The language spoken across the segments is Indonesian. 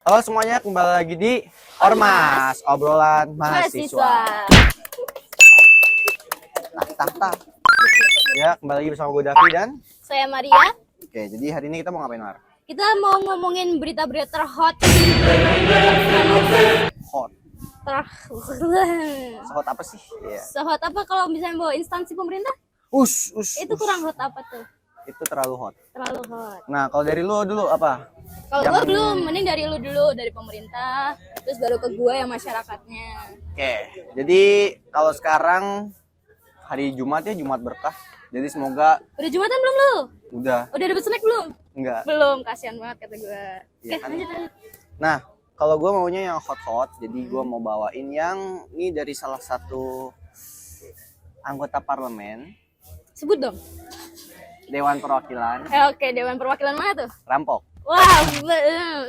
Halo semuanya, kembali lagi di Ormas, obrolan mahasiswa. Tah. Ya, kembali lagi bersama gue Davi dan saya Maria. Oke, jadi hari ini kita mau ngapain, Mar? Kita mau ngomongin berita-berita terhot. Hot. Hot apa sih? Iya. Sehot apa kalau misalnya bawa instansi pemerintah? Itu Kurang hot apa tuh? Itu terlalu hot. Terlalu hot. Nah, kalau dari lu dulu apa? Kalau gua belum, mending dari lu dulu, dari pemerintah, terus baru ke gua yang masyarakatnya. Oke, jadi kalau sekarang hari Jumat ya, Jumat berkah. Jadi semoga Udah Jumatan belum lu? udah Udah dapet snack belum? enggak. Belum, kasihan banget kata gua. Iya kan? Lanjut. Nah, kalau gue maunya yang hot-hot, jadi gue mau bawain yang ini dari salah satu anggota parlemen, Sebut dong. Dewan Perwakilan, Oke, Dewan Perwakilan mana tuh? rampok. Wah,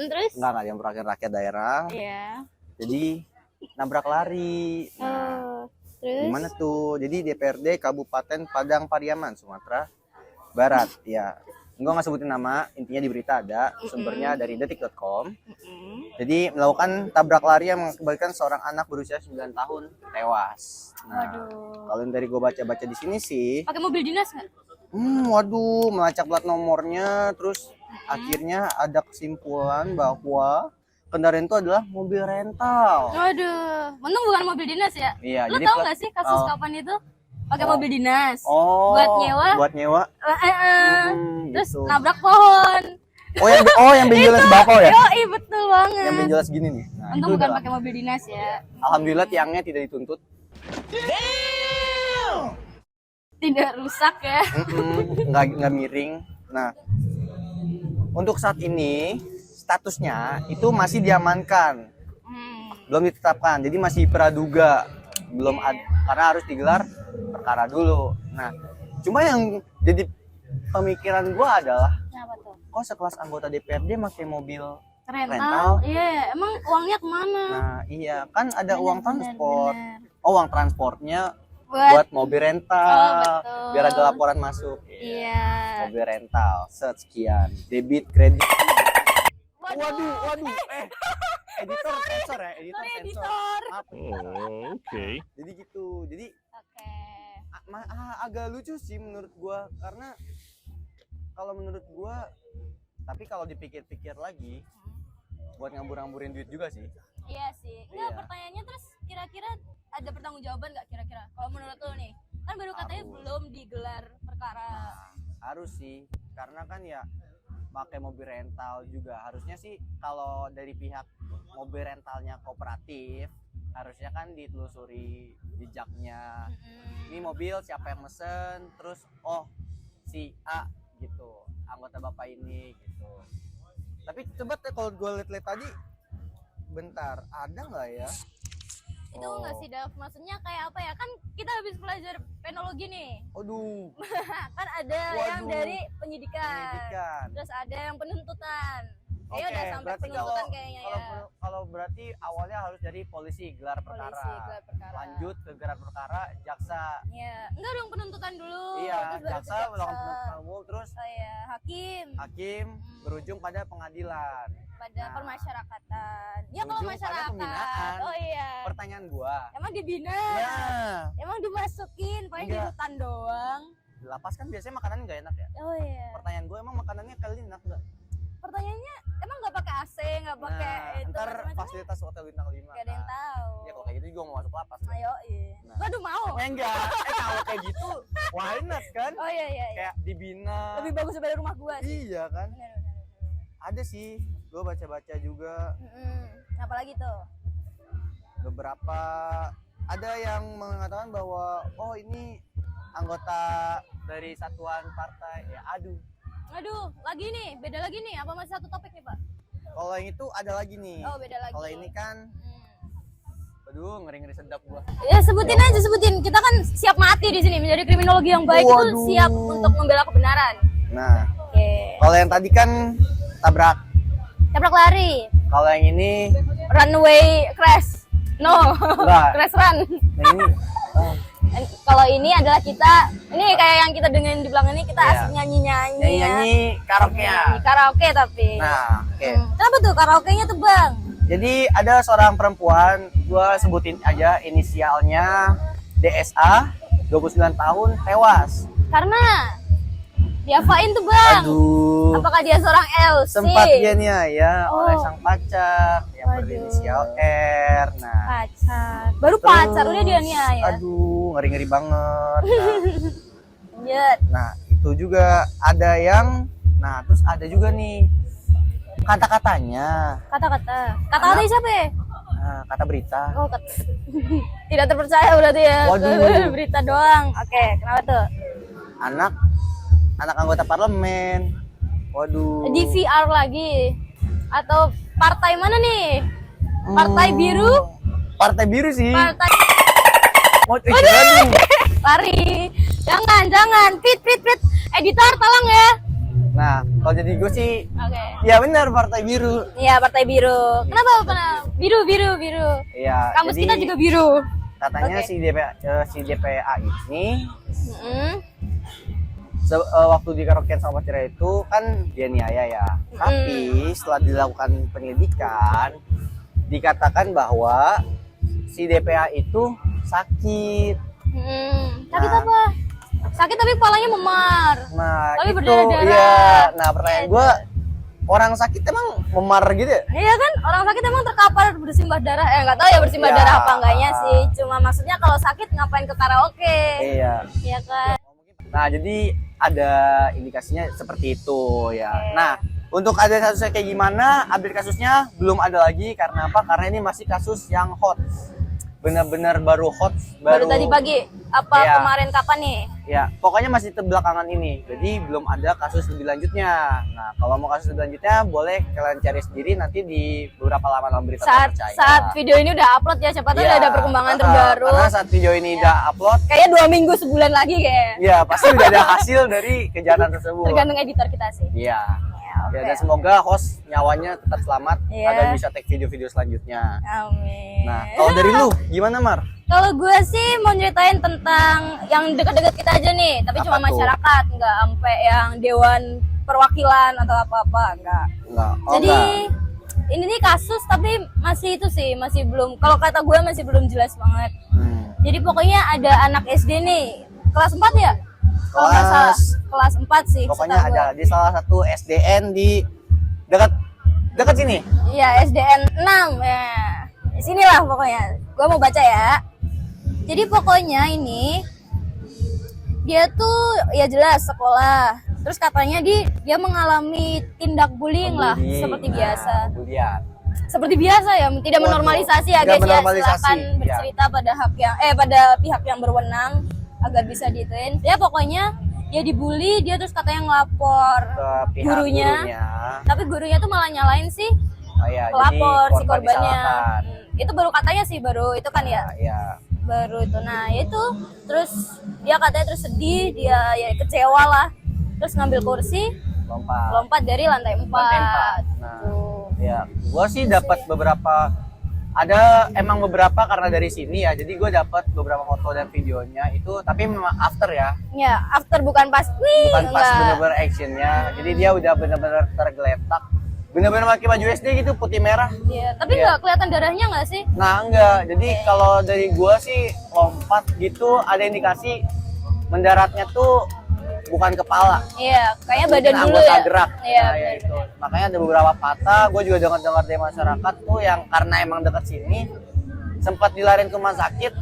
terus? Enggak, yang perwakilan rakyat daerah. Iya. Jadi nabrak lari. Nah, Terus? gimana tuh? Jadi DPRD Kabupaten Padang Pariaman, Sumatera Barat. Ya, gue nggak sebutin nama, intinya di berita ada, sumbernya dari detik.com. Jadi melakukan tabrak lari yang mengakibatkan seorang anak berusia 9 tahun tewas. Nah, kalau yang dari gue baca-baca di sini sih, Pakai mobil dinas nggak? waduh, melacak plat nomornya, terus akhirnya ada kesimpulan bahwa kendaraan itu adalah mobil rental. Waduh, untung bukan mobil dinas ya. Iya, Lu jadi tahu nggak sih kasus kapan itu pakai mobil dinas? Oh, Buat nyewa. Buat nyewa. Terus Gitu. nabrak pohon. yang benjolan sembako ya? Yoi, betul banget. Yang benjolan segini nih. Nah, Untung itu bukan udah. pakai mobil dinas ya. Alhamdulillah tiangnya tidak dituntut. Tidak rusak ya. Nggak miring. Nah, untuk saat ini statusnya itu masih diamankan, belum ditetapkan. Jadi masih praduga, belum ada, karena harus digelar perkara dulu. Nah, cuma yang jadi pemikiran gua adalah, Kenapa tuh? kok sekelas anggota DPRD pakai mobil Rental? rental? Iya, emang uangnya kemana? Nah, iya kan ada uang Bener, transport. bener. Oh, uang transportnya Buat buat mobil rental, betul. biar ada laporan masuk. Iya. Mobil rental sekian, debit, kredit. Waduh, editor sensor ya, editor Sorry, sensor. editor. Maaf. Oke. Jadi gitu, jadi Oke. agak lucu sih menurut gua, karena kalau menurut gua, tapi kalau dipikir-pikir lagi, buat ngambur-ngamburin duit juga sih. Iya sih. Enggak, Iya. pertanyaannya terus kira-kira ada pertanggungjawaban nggak kira-kira? Kalau menurut lo nih, kan baru katanya Harus. belum digelar perkara. Harus sih, karena kan ya pakai mobil rental juga harusnya sih, kalau dari pihak mobil rentalnya kooperatif harusnya kan ditelusuri jejaknya. Ini mobil siapa yang mesen, terus si A gitu, anggota bapak ini gitu. Tapi coba kalau gue liat-liat tadi, bentar, ada nggak ya? Itu nggak sih, Dav? Maksudnya kayak apa ya? Kan kita habis belajar penologi nih. Aduh, Kan ada yang Waduh. dari penyidikan. pendidikan. Terus ada yang penuntutan. Kayaknya Oke, udah sampai berarti penuntutan kayaknya ya. kalau berarti awalnya harus dari polisi gelar perkara. Polisi gelar perkara. Lanjut ke gelar perkara jaksa. Iya. Enggak dong, penuntutan dulu. Iya, terus baru jaksa ke melakukan penuntutan umum, terus Oh iya, hakim. hakim berujung pada pengadilan. Pada Nah, permasyarakatan. Ya kalau berujung pada masyarakat. pembinaan. Oh iya. Pertanyaan gua. Emang dibina? Ya, Emang dimasukin, paling di Enggak. rutan doang. di lapas kan biasanya makanan nggak enak ya. Oh iya. Pertanyaan gua, emang makanannya kali ini enak nggak? Pertanyaannya emang nggak pakai AC, nggak pakai Nah, itu ntar macam-macam? fasilitas hotel bintang 5. Gak ada yang tahu. Ya kalau kayak gitu juga mau masuk lapas. Ayo, iya. Nah. Waduh, mau. Enggak, kalau kayak gitu why not kan? Oh iya iya. iya. Kayak dibina. Lebih bagus daripada rumah gua sih. Iya kan? Benar. Ada sih, gue baca-baca juga Apalagi tuh? beberapa, ada yang mengatakan bahwa ini anggota dari satuan partai. Ya Aduh, lagi nih, beda lagi nih. Apa masih satu topik nih, Pak? kalau yang itu ada lagi nih. Oh, beda lagi. Kalau ini kan, aduh, ngeri-ngeri sedap gua. Ya sebutin aja, sebutin. Kita kan siap mati di sini menjadi kriminologi yang baik. Waduh. Itu siap untuk membela kebenaran. Nah, Oke. kalau yang tadi kan tabrak. Tabrak lari, Kalau yang ini runway crash. No, Enggak. crash run. yang ini Kalau ini adalah kita, ini kayak yang kita dengerin di belakang ini, kita Iya. asik nyanyi-nyanyi ya. Nyanyi karaoke ya. Nyanyi karaoke tapi. Nah, oke. Kenapa tuh karaoke-nya tuh Bang? Jadi ada seorang perempuan, gua sebutin aja inisialnya DSA, 29 tahun, tewas. Karena diapain tuh Bang? Aduh. Apakah dia seorang LC? Sempat dia nih ya Oh. oleh sang pacar yang Waduh. berinisial R. Nah, Pacar. Baru terus, pacar udah dia nih ya. Aduh, ngeri-ngeri banget. Lanjut. Nah, itu juga ada yang, nah terus ada juga nih kata-katanya. Kata-kata. Kata-kata siapa ya? Nah, kata berita. Oh, tidak terpercaya berarti ya. Waduh. Berita doang. Oke, kenapa tuh? Anak anggota parlemen. Waduh. Di VR lagi atau partai mana nih? Partai biru? Partai biru sih. Partai Mau lagi. lari. Jangan. Fit. Editor tolong ya. Nah, kalau jadi gue sih, Oke. ya benar partai biru. Iya, partai biru. Kenapa? Biru. Iya. Kampus jadi kita juga biru. katanya Oke. si DPA ini Mm-mm. waktu di karaokean sama pacarnya itu kan dia niaya ya. Tapi setelah dilakukan penyelidikan dikatakan bahwa si DPA itu sakit. Sakit Nah. apa? Sakit tapi kepalanya memar. Nah, Tapi itu berdarah-darah. iya. Nah, pertanyaan gue, orang sakit emang memar gitu ya? Iya kan, orang sakit emang terkapar bersimbah darah. Nggak tahu ya bersimbah Ya. darah apa enggaknya sih. Cuma maksudnya kalau sakit ngapain ke karaoke? Iya. Iya kan. Nah, jadi ada indikasinya seperti itu ya. Oke. Nah, untuk ada kasusnya kayak gimana, update kasusnya belum ada lagi. Karena apa? Karena ini masih kasus yang hot. Benar-benar baru hot. Baru tadi pagi. Apa Iya. kemarin kapan nih? Ya, pokoknya masih terbelakangan ini. Jadi belum ada kasus lebih lanjutnya. Nah, kalau mau kasus lebih lanjutnya, boleh kalian cari sendiri nanti di beberapa laman berita terpercaya. Saat video ini udah upload ya, siapa tahu Iya. udah ada perkembangan terbaru. Karena saat video ini udah upload, Kayaknya 2 minggu sebulan lagi kayak. ya pasti udah ada hasil dari kejahatan tersebut. Tergantung editor kita sih. Iya. Oke. Ya, dan semoga host nyawanya tetap selamat Iya. agar bisa take video-video selanjutnya. Amin. Nah, kalau dari lu gimana, Mar? Kalau gue sih mau ceritain tentang yang dekat-dekat kita aja nih, tapi Apa cuma tuh? masyarakat, nggak sampai yang dewan perwakilan atau apa-apa, enggak. Enggak. Oh, Jadi enggak. ini nih kasus tapi masih itu sih, masih belum. Kalau kata gue masih belum jelas banget. Jadi pokoknya ada anak SD nih, kelas 4 ya? Kalau nggak salah, kelas 4 sih. Pokoknya setahu ada gue. di salah satu SDN di dekat sini. Iya, SDN 6 ya. Di sinilah pokoknya. Gue mau baca ya. Jadi pokoknya ini dia tuh ya jelas sekolah. Terus katanya dia mengalami tindak bullying lah Bullying. seperti Nah, biasa. pembulian. Seperti biasa ya, tidak Waduh, menormalisasi ya tidak guys ya. menormalisasi, Silakan ya. bercerita pada pada pihak yang berwenang agar bisa dituin. Ya pokoknya dia dibully, dia terus katanya ngelapor Ke pihak gurunya. Tapi gurunya tuh malah nyalain sih Oh, ya, pelapor jadi si korbannya. disalahkan. Itu baru katanya sih, baru itu kan ya. Nah, ya. Baru itu. Nah, itu terus dia katanya terus sedih, dia ya kecewa lah. Terus ngambil kursi, lompat dari lantai 4. Lantai 4. Nah, ya, gua sih dapat beberapa, ada emang beberapa karena dari sini ya. Jadi gue dapat beberapa foto dan videonya itu, tapi memang after ya, Ya, after bukan pas nih. bukan pas enggak. bener-bener actionnya. Jadi dia udah bener-bener tergeletak, bener-bener pakai baju SD gitu putih merah. Iya, tapi Iya. nggak kelihatan darahnya nggak sih? Nah enggak, jadi kalau dari gua sih lompat gitu ada indikasi mendaratnya tuh bukan kepala, Iya, kayaknya mungkin badan dulu anggota ya. gerak. Iya, Nah, ya itu. Makanya ada beberapa patah. Gue juga dengar-dengar dari masyarakat tuh yang karena emang dekat sini sempat dilarin ke rumah sakit,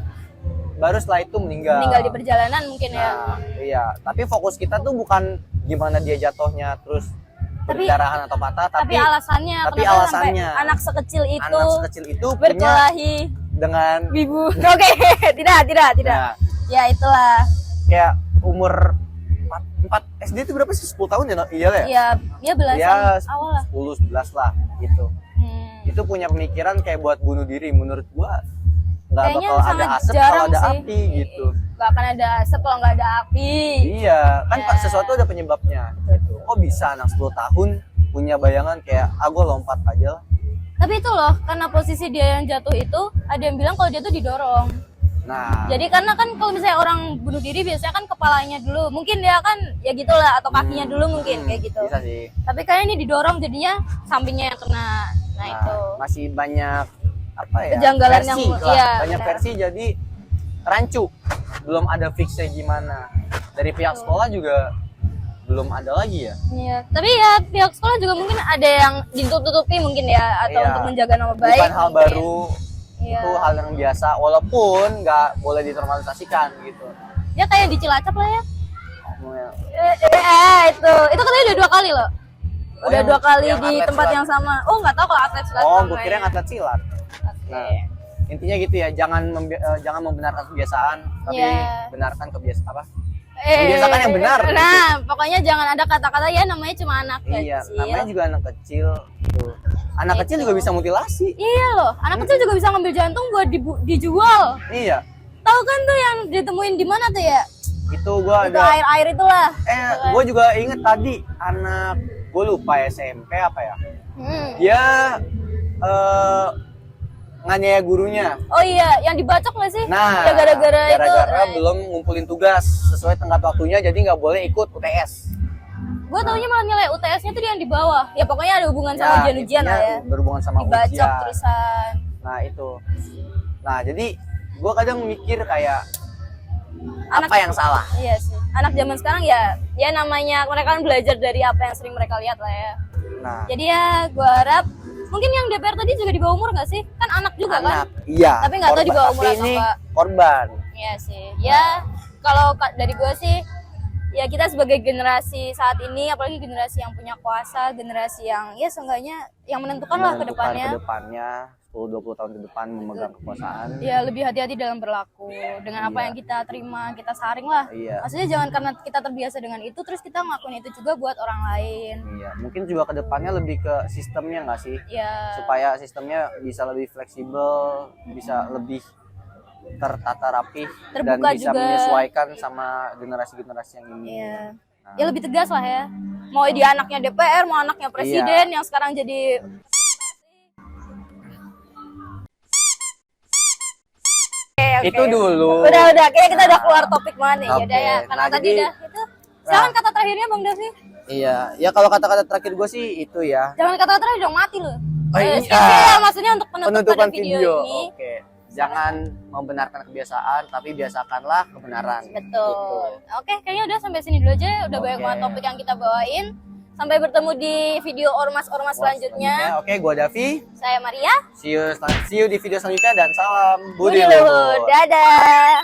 baru setelah itu meninggal. meninggal di perjalanan mungkin ya. Nah, iya. Tapi fokus kita tuh bukan gimana dia jatuhnya terus Tapi- perdarahan atau patah, Tapi alasannya, tapi kenapa alasannya. sampai anak sekecil itu anak sekecil itu punya berkelahi dengan wibu. Oke, tidak. ya, Ya itulah. kayak umur 4 SD itu berapa sih? 10 tahun ya? Iya lah ya? Ya, dia belasan Ya awal lah. 10 11 lah gitu. Hmm. Itu punya pemikiran kayak buat bunuh diri, menurut gua nggak Kayaknya bakal ada sangat asap jarang kalau ada sih. api gitu. Gak akan ada asap kalau nggak ada api. Iya, kan Ya. sesuatu ada penyebabnya gitu. Kok bisa anak 10 tahun punya bayangan kayak gua lompat aja lah. Tapi itu loh, karena posisi dia yang jatuh itu, ada yang bilang kalau dia tuh didorong. Nah, Jadi karena kan kalau misalnya orang bunuh diri biasanya kan kepalanya dulu, mungkin dia kan ya gitulah, atau kakinya dulu mungkin kayak gitu. bisa sih. Tapi kayaknya ini didorong jadinya sampingnya yang kena. Nah, itu Masih banyak apa ya? kejanggalan versi yang lah. iya, Banyak benar. versi jadi rancu. Belum ada fixnya gimana. Dari pihak sekolah juga belum ada lagi ya. Iya, tapi ya pihak sekolah juga mungkin ada yang ditutup-tutupi mungkin ya, atau Iya. untuk menjaga nama baik. Bukan hal mungkin. baru. Iya. Itu hal yang biasa walaupun nggak boleh dinormalisasikan gitu. Ya kayak di Cilacap lah ya. Ngomongnya, Itu katanya udah 2 kali loh. Oh, Udah yang- 2 kali yang di atlet tempat silat. yang sama. Oh, nggak tahu kalau atlet silat. Oh, sama gue kira yang kayaknya. atlet silat. Oke. Nah, intinya gitu ya, jangan membenarkan kebiasaan, tapi Iya. benarkan kebiasaan apa? Membiasakan yang benar. Nah, pokoknya jangan ada kata-kata ya namanya cuma anak Iya, kecil. namanya juga anak kecil. Tuh. Anak Itu. kecil juga bisa mutilasi. Iya loh, anak kecil juga bisa ngambil jantung buat dijual. Iya, Tahu kan tuh yang ditemuin di mana tuh ya? itu gua Itu ada. air-air itulah. Gue juga inget tadi anak gue lupa SMP apa ya. Hmm. Dia nganiaya gurunya. Oh iya, yang dibacok nggak sih? Nah, Ya, gara-gara itu. gara-gara Nah, belum ngumpulin tugas sesuai tenggat waktunya, jadi nggak boleh ikut UTS. Gue taunya malah nilai UTS-nya tuh yang di bawah. Ya pokoknya ada hubungan sama ujian-ujian intinya lah ya. berhubungan sama Dibacok ujian. terusan. Nah itu. Nah jadi gue kadang mikir kayak Anak- apa yang salah? Iya sih. Anak zaman sekarang ya namanya mereka kan belajar dari apa yang sering mereka lihat lah ya. Nah, Jadi ya gue harap mungkin yang DPR tadi juga di bawah umur gak sih? Kan anak juga kan? anak, iya. Tapi nggak tahu di bawah umur Tapi atau ini enggak. korban. Iya sih. Ya kalau dari gue sih ya kita sebagai generasi saat ini, apalagi generasi yang punya kuasa, generasi yang ya seenggaknya yang menentukan lah ke Menentukan depannya. ke depannya 10-20 tahun ke depan memegang kekuasaan. Ya lebih hati-hati dalam berlaku dengan apa Iya. yang kita terima, kita saring lah. Iya. Maksudnya jangan karena kita terbiasa dengan itu terus kita ngelakuin itu juga buat orang lain. Iya, mungkin juga ke depannya lebih ke sistemnya nggak sih? Ya Supaya sistemnya bisa lebih fleksibel, bisa lebih tertata rapih dan Terbuka bisa juga. menyesuaikan sama generasi-generasi yang ini. ya Nah, ya lebih tegas lah ya. Mau dia anaknya DPR, mau anaknya presiden yang sekarang jadi Oke. itu dulu. Udah, kayaknya kita udah keluar topik banget nih. Oke. Yaudah ya, karena Nah, tadi jadi- udah itu. Jangan kata terakhirnya Bang Davi. Iya, ya kalau kata-kata terakhir gue sih itu ya. Jangan kata terakhir dong, mati loh. Oh, iya. Skip ya, maksudnya untuk penutupan Penutupan video, video. ini. Oke. Jangan membenarkan kebiasaan, tapi biasakanlah kebenaran. Betul. Gitu. Oke, kayaknya udah sampai sini dulu aja. Udah banyak Oke. banget topik yang kita bawain. Sampai bertemu di video ormas-ormas selanjutnya. Oke, gue Davi. Saya Maria. See you di video selanjutnya dan salam Budi Budi Luhur. Luhur. Dadah.